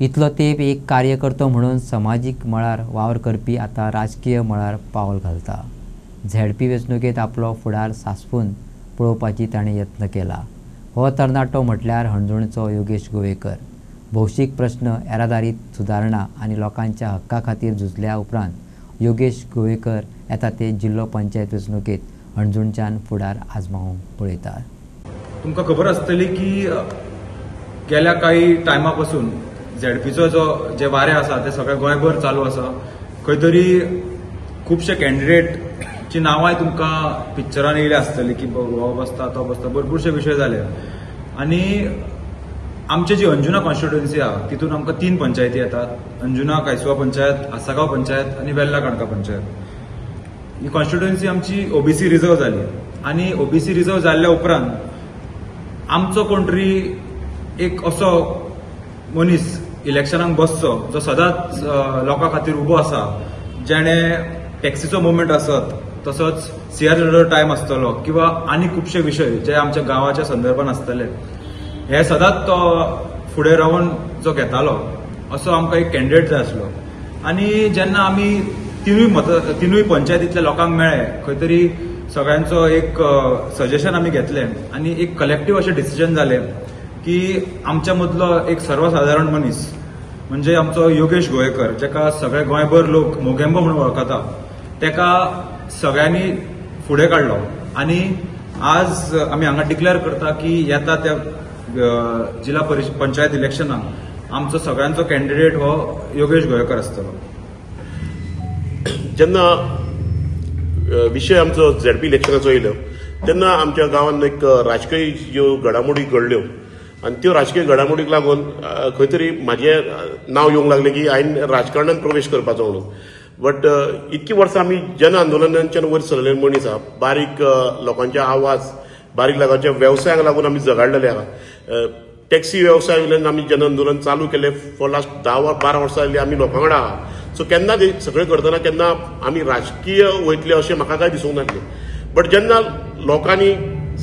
इतलो तेंप एक कार्यकर्तो म्हणून समाजीक मळार वावर करपी आतां राजकीय मळार पावल घालता. झेडपी वेंचणुकेंत आपलो फुडार सांसपून पळोवपाची ताणें यत्न केला. हो तरणाटो म्हटल्यार हणजूणचो योगेश गोवेकर. भौशीक प्रश्न, येरादारीत सुदारणा आनी लोकांच्या हक्का खातीर झुजल्या उपरांत योगेश गोवेकर येता ते जिल्लो पंचायत वेंचणुकेंत हणजूणच्यान फुडार आजमावूंक पळयता. तुमकां खबर आसतली की गेल्या काही टायमा पासून झेडपीचो जे वारें आसा ते सगळे गोंयभर चालू आसा. खंय तरी खुबशे कॅन्डिडेटची नांवांय तुमकां पिक्चरान येयली आसतली की हो बसता तो बसता, भरपूरशे विशय जाले. आनी आमची जी अंजुना कॉन्स्टिट्युएन्सी आहा तितून आमकां 3 पंचायती येतात. अंजुना कांयसुवा पंचायत, आसागांव पंचायत आनी वेल्ला काणका पंचायत. ही कॉन्स्टिट्युएन्सी आमची ओबीसी रिजर्व जाली आनी ओबीसी रिजर्व जाल्ल्या उपरांत आमचो कोण तरी एक असो मनीस इलेक्शनाक बसचो जो सदांच लोकां खातीर उबो आसा, जेणे टॅक्सीचो मुवमेंट आसत, तसोच सीआरचो टायम आसतलो किंवा आनी खुबशे विशय जे आमच्या गांवाच्या संदर्भान आसतले, हे सदांच तो फुडें रावन जो घेतालो असो आमकां एक कॅन्डिडेट जाय आसलो. आनी जेन्ना आमी तिनूय पंचायतींतल्या लोकांक मेळ्ळे, खंय तरी सगळ्यांचो एक सजेशन आमी घेतलें आनी एक कलेक्टीव अशें डिसिजन जालें की आमच्या मदलो एक सर्वसाधारण मनीस म्हणजे आमचो योगेश गोवेकर, जेका सगळे गोंयभर लोक मोगेंबो म्हणून वळखता, तेका सगळ्यांनी फुडें काडलो. आनी आज आमी हांगा डिक्लेअर करता की येता त्या जिल्हा पंचायत इलेक्शनाक आमचो सगळ्यांचो कॅन्डिडेट हो योगेश गोवेकर आसतलो. जेन्ना विशय आमचो झेडपी इलेक्शनाचो येयलो तेन्ना आमच्या गांवांत एक राजकीय ज्यो घडामोडी घडल्यो आनी त्यो राजकीय घडामोडीक लागून खंय तरी म्हाजें नांव येवंक लागलें की हांवें राजकारणांत प्रवेश करपाचो म्हणून. बट इतकी वर्सां आमी जन आंदोलनांच्यान वयर सरलेले मनीस आहा. बारीक लोकांचे आवाज, बारीक लोकांच्या वेवसायांक लागून आमी झगडलेले आहा. टॅक्सी वेवसाय वयल्यान आमी जन आंदोलन चालू केलें. फॉर लास्ट 10-12 वर्सां जालीं आमी लोकां वांगडा आहा. सो केन्ना सगळें करतना केन्ना आमी राजकीय वयतले अशें म्हाका काय दिसूंक नासलें. बट जेन्ना लोकांनी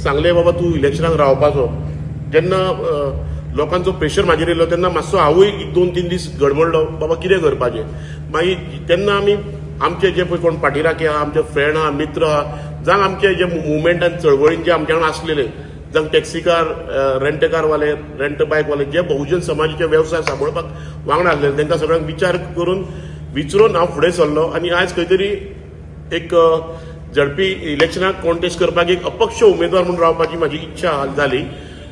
सांगलें बाबा तूं इलेक्शनाक रावपाचो, जेन्ना लोकांचो प्रेशर म्हाजेर येयलो तेन्ना मातसो हांवूय 2-3 दीस गडबडलो बाबा कितें करपाचें. मागीर तेन्ना आमी आमचे जे पळय कोण पाठीराखे आहा, आमचे फ्रेंड आहा, मित्र आहा, जावं आमचे जे मुवमेंटान चळवळीन जे आमचे वांगडा आसलेले, जावं टॅक्सी कार, रेंट कारवाले, रेंट बायकवाले, जे बहुजन समाजाचे वेवसाय सांबाळपाक वांगडा आसलेले, तांकां सगळ्यांक विचार करून विचरून हांव फुडें सरलो. आनी आयज खंय तरी एक झडपी इलेक्शनाक कॉन्टेस्ट करपाक एक अपक्ष उमेदवार म्हणून रावपाची म्हाजी इच्छा जाली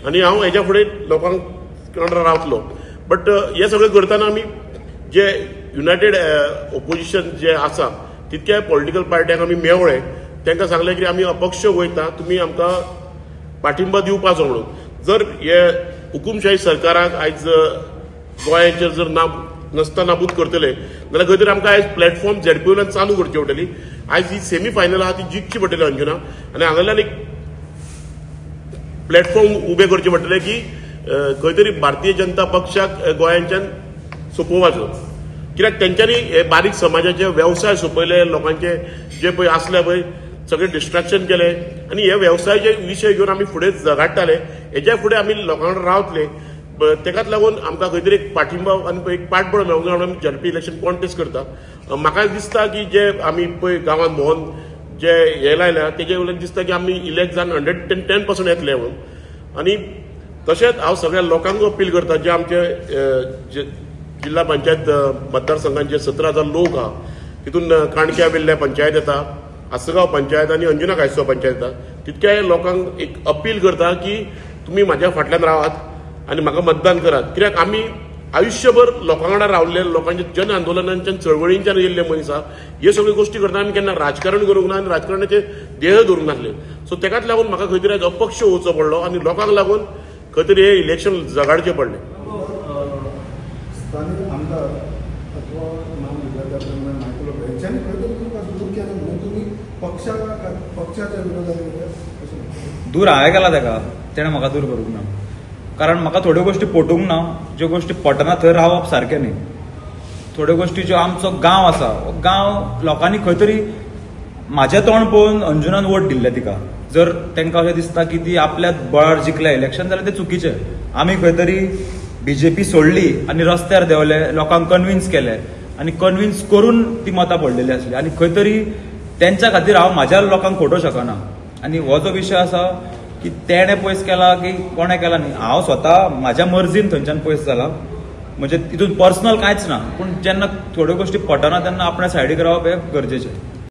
आनी हांव हेच्या फुडें लोकांक वांगडा रावतलो. बट हे सगळें करतना आमी जे युनायटेड ओपोजिशन जे आसा तितक्या पॉलिटिकल पार्ट्यांक आमी मेवळे, तांकां सांगलें की आमी अपक्ष वयता, तुमी आमकां पाठिंबा दिवपाचो म्हणून. जर हे हुकुमशाही सरकाराक आयज गोंयाचेर जर नसता नाबूद करतले जाल्यार खंय तरी आमकां आयज प्लॅटफॉर्म झेडपी वयल्यान चालू करची पडटली. आयज ही सेमी फायनल आहा ती जिखची पडटली अंजुना, आनी हांगाल्यान एक प्लॅटफॉर्म उबे करचे पडटले की खंय तरी भारतीय जनता पक्षाक गोंयांच्यान सोपोवपाचो. कित्याक तेंच्यांनी हे बारीक समाजाचे वेवसाय सोपयले, लोकांचे जे पळय आसले पळय सगळे डिस्ट्रॅक्शन केले आनी हे वेवसायाचे विशय घेवन आमी फुडें झगडटाले. हेच्या फुडें आमी लोकांक रावतले. तेकाच लागून आमकां खंय तरी एक पाठिंबा आनी एक पाठबळ मेळूंक जाय म्हणून झेडपी इलेक्शन कॉन्टेस्ट करता. म्हाका दिसता की जे आमी पळय गांवांत भोंवन जे हे लायल्या तेजे वयल्यान दिसता की आमी इलेक्ट जावन 110% येतले म्हणून. आनी तशेंच हांव सगळ्या लोकांक अपील करता जे आमचे जिल्हा पंचायत मतदारसंघांचे 17,000 लोक आहा, तितून काणक्या वेल्ल्या पंचायत येता, आसगांव पंचायत आनी अंजुना कांयसुवा पंचायत येता. तितक्या लोकांक एक अपील करता की तुमी म्हाज्या फाटल्यान रावात आनी म्हाका मतदान करात. कित्याक आमी आयुश्यभर लोकां वांगडा रावल्ले, लोकांच्या जन आंदोलनांच्यान चळवळींच्यान येयल्ले मनीस आहा. ह्यो सगळ्यो गोश्टी करता आमी केन्ना राजकारण करूंक ना आनी राजकारणाचे ध्येय धरूंक नासले. सो तेकाच लागून म्हाका खंय तरी अपक्ष वचचो पडलो आनी लोकांक लागून खंय तरी हे इलेक्शन झगडचें पडलें. स्थानिक आमदार अथवा महाविद्यालयात मायकलो हेंच्यांनी खंय तरी तुमकां दूर केलें म्हणून तुमी पक्षाच्या विरोधात दूर हांवें केला तेका, तेणें म्हाका दूर करूंक ना. कारण म्हाका थोड्यो गोश्टी पटूंक ना, ज्यो गोश्टी पटना थंय रावप सारकें न्ही. थोड्यो गोश्टी ज्यो आमचो गांव आसा, हो गांव लोकांनी खंय तरी म्हाजें तोंड पळोवन अंजुनान वोट दिल्लें तिका. जर तांकां अशें दिसता की ती आपल्याच बळार जिखल्या इलेक्शन जाल्यार तें चुकीचें. आमी खंय तरी BJP सोडली आणि रस्त्यार देवले, लोकांक कन्विन्स केले आणि कन्विन्स करून ती मतां पडलेली आसली आणि खंय तरी त्यांच्या खातीर हांव म्हाज्या लोकांक फोटो शकना. आणि हो जो विशय आसा की तेणे पयस केला की कोणें केला न्ही, हांव स्वता म्हाज्या मर्जीन थंयच्यान पयस जाला. म्हणजे तितून पर्सनल कांयच ना, पूण जेन्ना थोड्यो गोश्टी पटना तेन्ना आपणे सायडीक रावप हें गरजेचें.